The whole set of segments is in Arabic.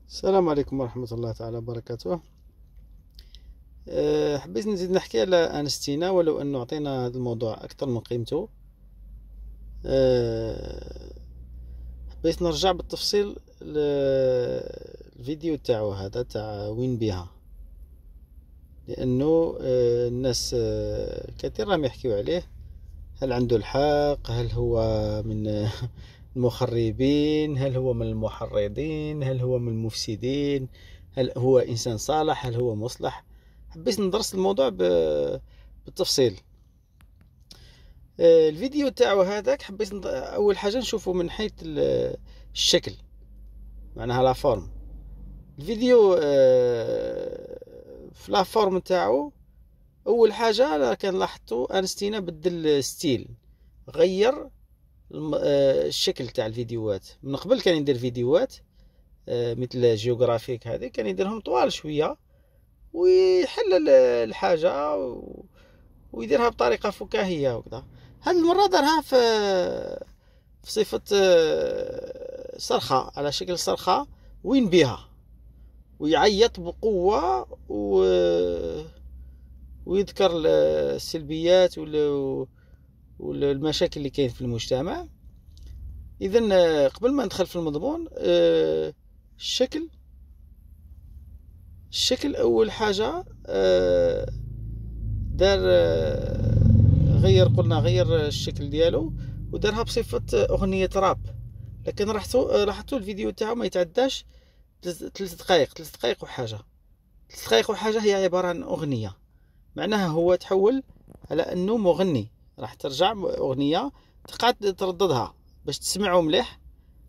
السلام عليكم ورحمة الله تعالى وبركاته. حبيت نزيد نحكي على أنستينا، ولو أنه عطينا هذا الموضوع أكثر من قيمته. حبيت نرجع بالتفصيل الفيديو تاعو هذا تاع وين بيها، لأنه الناس كثير راهم يحكيو عليه. هل عنده الحق؟ هل هو من المخربين؟ هل هو من المحرضين؟ هل هو من المفسدين؟ هل هو إنسان صالح؟ هل هو مصلح؟ حبيت ندرس الموضوع بالتفصيل. الفيديو تاعو هذاك حبيت أول حاجة نشوفه من حيث الشكل، معناها لا فورم. الفيديو في لا فورم تاعو، أول حاجة كان لاحظتو أنستينا بدل ستيل، غير الشكل تاع الفيديوهات. من قبل كان يدير فيديوهات مثل جيوغرافيك، هذه كان يديرهم طوال شويه ويحلل الحاجه ويديرها بطريقه فكاهيه وكذا. هذه المره دارها في صفه صرخه، على شكل صرخه وين بيها، ويعيط بقوه ويذكر السلبيات والمشاكل اللي كاين في المجتمع. اذا قبل ما ندخل في المضمون، الشكل اول حاجه دار غير الشكل ديالو ودارها بصفه اغنيه راب. لكن لاحظتوا الفيديو تاعو ما يتعداش 3 دقائق، 3 دقائق وحاجه. 3 دقائق وحاجه هي عباره عن اغنيه، معناها هو تحول على انه مغني. راح ترجع اغنيه تقعد ترددها باش تسمعوا مليح.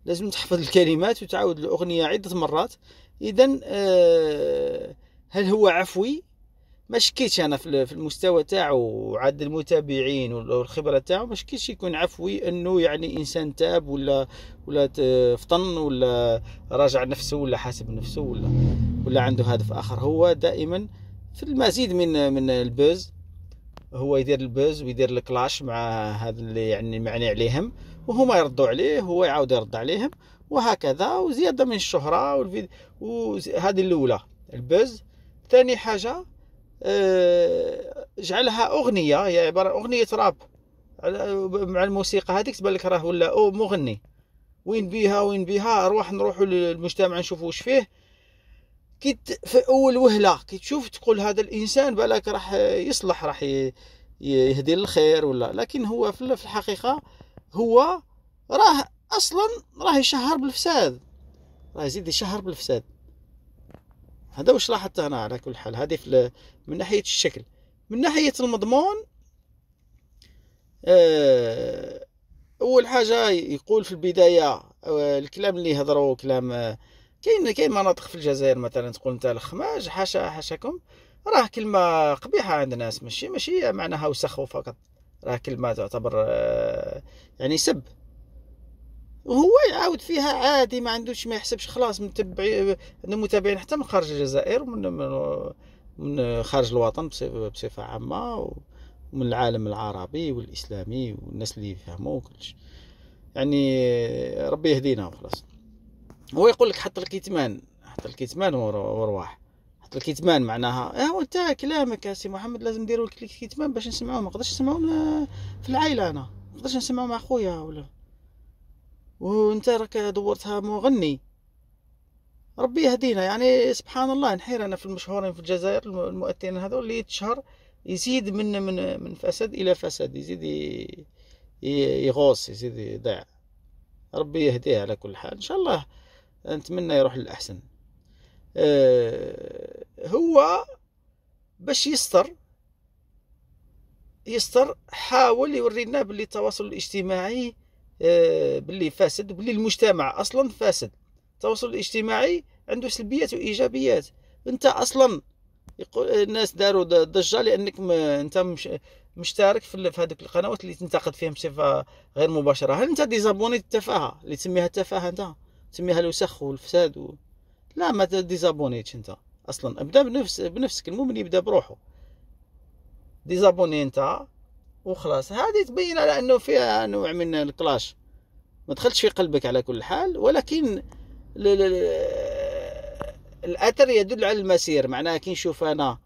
لازم تحفظ الكلمات وتعاود الاغنيه عده مرات. اذا هل هو عفوي؟ ما شكيتش انا في المستوى تاعو وعدد المتابعين والخبره تاعو، ما شكيتش يكون عفوي، انه يعني انسان تاب ولا فطن ولا راجع نفسه ولا حاسب نفسه ولا عنده هدف اخر. هو دائما في المزيد من البوز، هو يدير البوز ويدير الكلاش مع هذا اللي يعني معني عليهم، وهما يردوا عليه، هو يعاود يرد عليهم، وهكذا. وزيادة من الشهرة وهذه الأولى البوز. ثاني حاجة جعلها أغنية، هي عبارة عن أغنية راب مع الموسيقى هذيك، تبان لك راه ولا مغني. وين بيها أرواح نروحوا للمجتمع نشوفوا واش فيه. في اول وهله كي تشوف تقول هذا الانسان بالك راح يصلح، راح يهدي للخير ولا. لكن هو في الحقيقه هو راه اصلا راه يشهر بالفساد، راه يزيد يشهر بالفساد. هذا واش لاحظت انا. على كل حال هذه من ناحيه الشكل. من ناحيه المضمون، اول حاجه يقول في البدايه الكلام اللي يهضروا كلام. كاين مناطق في الجزائر مثلا تقول انت الخماج، حاشاكم، راه كلمه قبيحه عند الناس، ماشي معناها وسخ فقط، راه كلمه تعتبر يعني سب. وهو يعاود فيها عادي، ما عندوش، ما يحسبش. خلاص عنده متابعين حتى من خارج الجزائر من خارج الوطن بصفه عامه، ومن العالم العربي والاسلامي والناس اللي يفهموا كلش. يعني ربي يهدينا وخلاص. هو يقول لك حط الكتمان ورواح. حط الكتمان معناها هو انت كلامك يا سي محمد لازم نديروا الكتمان باش نسمعوه. ما نقدرش نسمعوه في العائله، انا ما نقدرش نسمعوه مع خويا ولا. وانت راك دورتها مغني. ربي يهدينا. يعني سبحان الله، نحير انا في المشهورين في الجزائر، المؤثرين هذول اللي يتشهر يزيد من فساد الى فساد، يزيد يغوص، يزيد يضيع. ربي يهديه على كل حال. ان شاء الله نتمنى يروح للأحسن. هو باش يستر حاول يورينا باللي التواصل الاجتماعي باللي فاسد، وباللي المجتمع اصلا فاسد. التواصل الاجتماعي عنده سلبيات وايجابيات. انت اصلا يقول الناس داروا ضجه لانك انت مشترك في هذوك القنوات اللي تنتقد فيهم بصفه غير مباشره. هل انت ديزابوني التفاهه اللي تسميها التفاهه؟ انت تسميها الوسخ والفساد لا، ما ديزابونيتش انت اصلا. ابدا بنفسك. المؤمن يبدا بروحه. ديزابوني انت وخلاص. هذه تبين على انه فيها نوع من الكلاش، ما دخلتش في قلبك على كل حال. ولكن الاثر يدل على المسير. معناها كي نشوف انا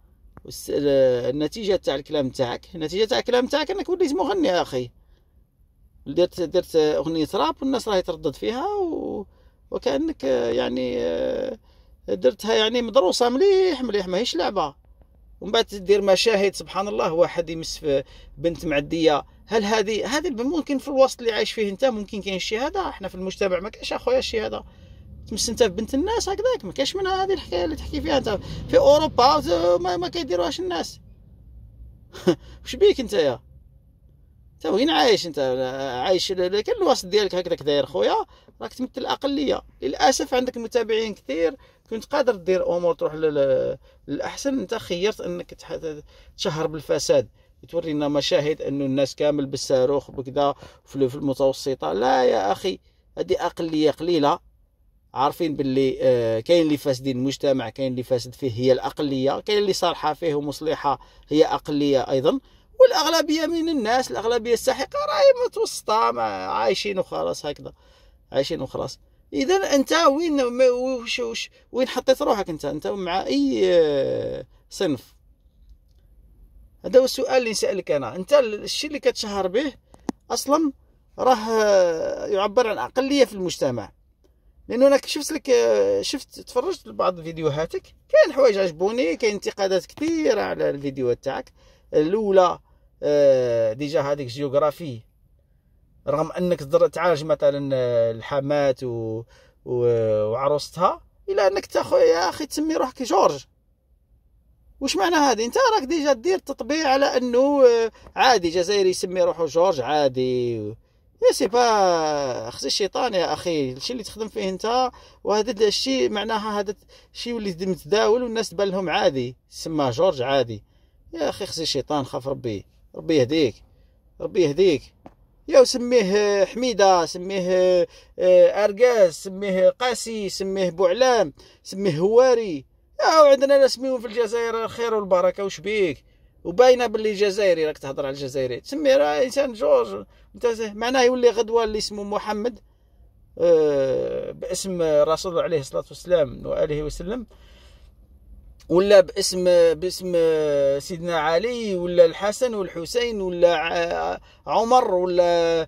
النتيجه تاع الكلام تاعك، النتيجه تاع الكلام تاعك انك وليت مغني يا اخي. درت اغنيه راب والناس راهي تردد فيها وكانك يعني درتها يعني مدروسه مليح مليح، ماهيش لعبه. ومن بعد تدير مشاهد سبحان الله، واحد يمس في بنت معديه. هل هذه ممكن في الوسط اللي عايش فيه انت ممكن كاين شي هذا؟ احنا في المجتمع ما كاينش اخويا الشيء هذا. تمس انت في بنت الناس هكذاك، ما كاينش منها هذه الحكايه اللي تحكي فيها انت. في اوروبا ما كيديروهاش الناس. واش بيك انت يا انت وين عايش؟ انت عايش كان الوسط ديالك هكذاك داير خويا، راك تمثل الاقليه. للاسف عندك متابعين كثير، كنت قادر دير امور تروح للاحسن. انت خيرت انك تشهر بالفساد، تورينا مشاهد انه الناس كامل بالصاروخ بكذا في المتوسطه. لا يا اخي، هذه اقليه قليله، عارفين باللي كاين اللي فاسدين المجتمع، كاين اللي فاسد فيه هي الاقليه، كاين اللي صالحه فيه ومصلحه هي اقليه ايضا. والاغلبيه من الناس، الاغلبيه الساحقه راهي متوسطه، عايشين وخلاص هكذا، عايشين وخلاص. اذا انت وين حطيت روحك؟ انت مع اي صنف؟ هذا هو السؤال اللي نسالك انا. انت الشيء اللي كتشهر به اصلا راه يعبر عن اقليه في المجتمع. لانه انا شفت تفرجت لبعض فيديوهاتك، كاين حوايج عجبوني، كاين انتقادات كثيره على الفيديوهات تاعك. الاولى ديجا هذيك جيوغرافي، رغم انك تعالج مثلا الحمات وعروستها، الى انك تاخذ يا اخي تسمي روحك جورج. وش معنى هذه؟ انت راك ديجا دير تطبيع على انه عادي جزائري يسمي روحه جورج عادي. يا سي با خص الشيطان يا اخي الشيء اللي تخدم فيه انت. وهذا الشيء معناها هذا الشيء اللي متداول والناس تبان لهم عادي، سماه جورج عادي. يا اخي خص الشيطان، خاف ربي، ربي يهديك، ربي يهديك. يا سميه حميده، سميه ارقاس، سميه قاسي، سميه بوعلام، سميه هواري. يا عندنا نسميهم في الجزائر الخير والبركه. وش بيك؟ وباينه باللي جزائري، راك تهضر على الجزائري، تسمي انسان جورج. انت معناه يولي غدوه اللي اسمه محمد باسم رسول عليه الصلاه والسلام واله وسلم، ولا باسم سيدنا علي، ولا الحسن والحسين، ولا عمر، ولا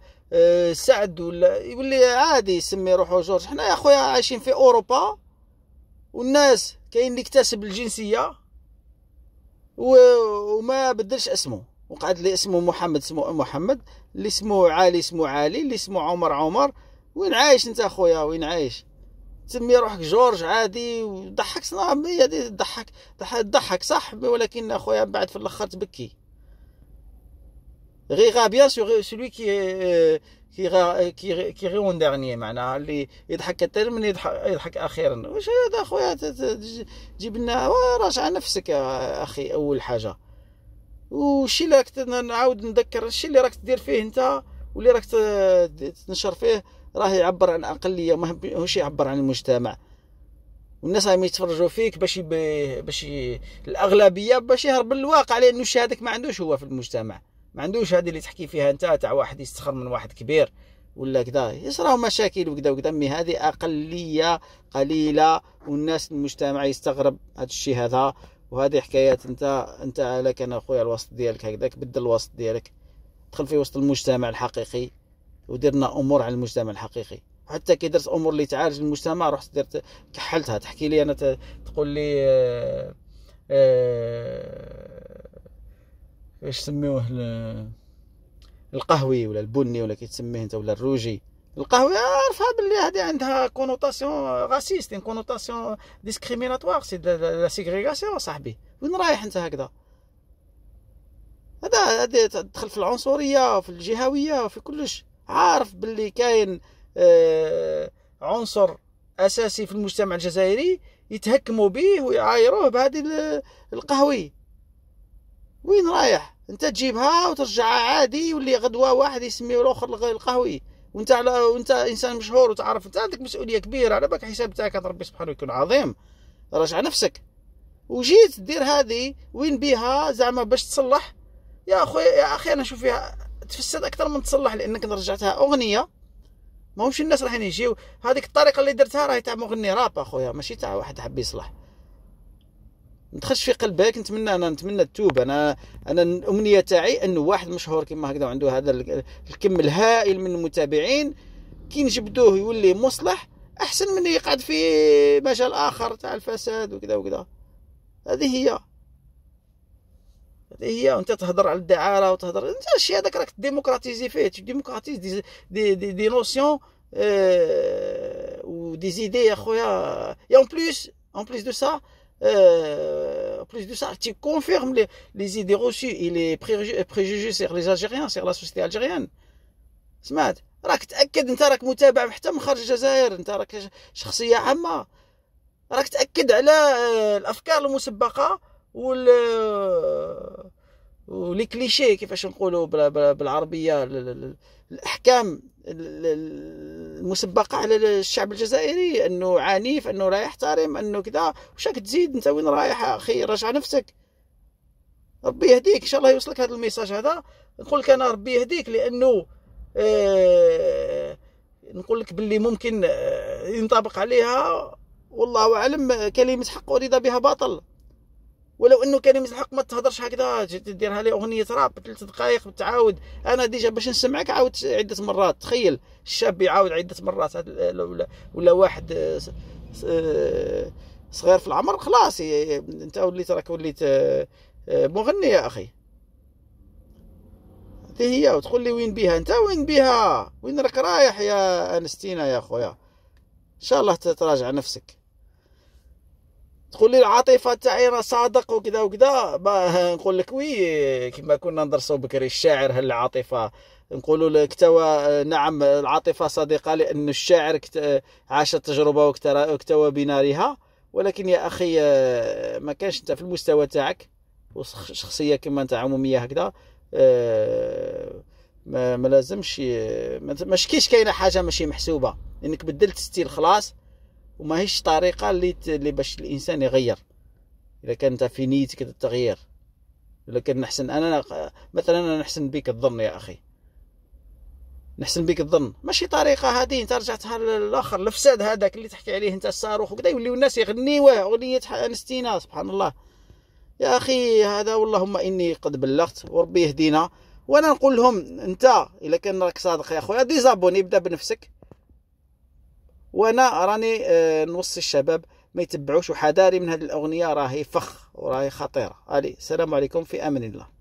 سعد، ولا يولي عادي يسمي روحه جورج. حنا يا خويا عايشين في اوروبا، والناس كاين اللي اكتسب الجنسيه وما بدلش اسمه، وقعد لي اسمه محمد اسمه محمد، اللي اسمه علي اسمه علي، اللي اسمه عمر عمر. وين عايش انت اخويا؟ وين عايش؟ تسمي روحك جورج عادي وضحك صنام. هي تضحك صح، ولكن اخويا بعد في الاخر تبكي. غير بيان سور سولوي كي غيون دارني، معناها اللي يضحك كثير من يضحك اخيرا. واش هذا اخويا؟ تجيب لنا راجع نفسك يا اخي اول حاجه. والشي اللي راك نعاود نذكر، الشي اللي راك تدير فيه انت واللي راك تنشر فيه راه يعبر عن اقليه، ماهوش يعبر عن المجتمع. والناس راهم يتفرجوا فيك باش الاغلبيه باش يهرب من الواقع، لانه الشيء هذاك ما عندوش هو في المجتمع، ما عندوش هذه اللي تحكي فيها انت تاع واحد يستخر من واحد كبير ولا كذا، يصراو مشاكل وكذا وكذا. مي هذه اقليه قليله، والناس المجتمع يستغرب هذا الشيء هذا. وهذه حكايات انت عليك انا اخويا الوسط ديالك هكذاك، بدل الوسط ديالك، دخل في وسط المجتمع الحقيقي ودرنا امور على المجتمع الحقيقي. حتى كي درت امور اللي تعالج المجتمع رحت درت كحلتها. تحكي لي انا تقول لي ايش سميوه القهوي ولا البني ولا كي تسميه انت، ولا الروجي. القهوي عارفها باللي هذه عندها كونوتاسيون غاسيست، كونوتاسيون ديسكريميناتوار، سي لا سيغريغاسيون صاحبي. وين رايح انت هكذا؟ هذا تدخل في العنصريه وفي الجهويه وفي كلش. عارف باللي كاين عنصر اساسي في المجتمع الجزائري يتهكموا به ويعايروه بهذه القهوي. وين رايح انت؟ تجيبها وترجعها عادي، واللي غدوه واحد يسميه الاخر القهوي، وانت انسان مشهور وتعرف انت عندك مسؤوليه كبيره. على بالك حساب تاعك ربي سبحانه يكون عظيم، راجع نفسك. وجيت دير هذه وين بيها زعما باش تصلح؟ يا اخي انا نشوف فيها تفسد اكثر من تصلح، لانك رجعتها اغنيه ماهمش الناس رايحين يجيو. هذيك الطريقه اللي درتها راهي تاع مغني راب اخويا، ماشي تاع واحد حاب يصلح. ما تدخلش في قلبك. نتمنى التوب. انا الامنيه تاعي انه واحد مشهور كيما هكذا عنده هذا الكم الهائل من المتابعين كي نجبدوه يولي مصلح احسن من يقعد في مجال اخر تاع الفساد وكذا وكذا. هذه هي. وانت تهضر على الدعاره وتهضر انت الشيء هذاك راك ديموكراتيزي فيه، ديموكراتيز دي نوسيون ou des idées يا خويا. Et en plus de ça, tu confirmes les idées reçues et les préjugés sur les Algériens, sur la société algérienne. سمعت؟ راك تأكد انت راك متابع حتى من خارج الجزائر، انت راك شخصية عامة، راك تأكد على الأفكار المسبقة ولي كليشيه كيفاش نقولوا بالعربية، الأحكام المسبقة على الشعب الجزائري، أنه عنيف، أنه لا يحترم، أنه كذا. وش راك تزيد انت؟ وين رايح أخي؟ راجع نفسك. ربي يهديك، إن شاء الله يوصلك هذا الميساج هذا. نقول لك أنا ربي يهديك، لأنه نقول لك باللي ممكن ينطبق عليها والله أعلم كلمة حق ورضا بها باطل. ولو انه كلمه الحق ما تهضرش هكذا، تديرها لي اغنيه راب 3 دقائق وتعاود. انا ديجا باش نسمعك عاود عده مرات. تخيل الشاب يعاود عده مرات، ولا واحد صغير في العمر خلاص انت راك وليت مغني يا اخي. هذه هي. وتقول لي وين بيها انت؟ وين بيها؟ وين راك رايح يا انستينا يا خويا؟ ان شاء الله تراجع نفسك. تقول لي العاطفه تاعي راه صادق وكذا وكذا. نقول لك وي، كما كنا ندرسوا بكري الشاعر هل العاطفه نقولوا لك اكتوى. نعم العاطفه صادقه، لأن الشاعر عاش التجربه واكتوى بنارها. ولكن يا اخي ما كانش انت في المستوى تاعك وشخصيه كما انت عموميه هكذا. ما لازمش مش كاينه حاجه ماشي محسوبه، انك بدلت ستيل خلاص، وما هيش طريقه اللي باش الانسان يغير. اذا كان انت في نيتك التغيير، لكن نحسن انا مثلا انا نحسن بك الظن يا اخي، نحسن بك الظن. ماشي طريقه هذه انت رجعتها للاخر الفساد هذاك اللي تحكي عليه انت، الصاروخ وكذا، يوليو الناس يغنيوه اغنيه انستينا. سبحان الله يا اخي. هذا واللهم اني قد بلغت وربي يهدينا. وانا نقول لهم انت اذا كان راك صادق يا اخويا ديزابوني، ابدا بنفسك. وانا راني نوصي الشباب ما يتبعوش، وحذاري من هذه الاغنيه راهي فخ وراهي خطيره. السلام عليكم، في امان الله.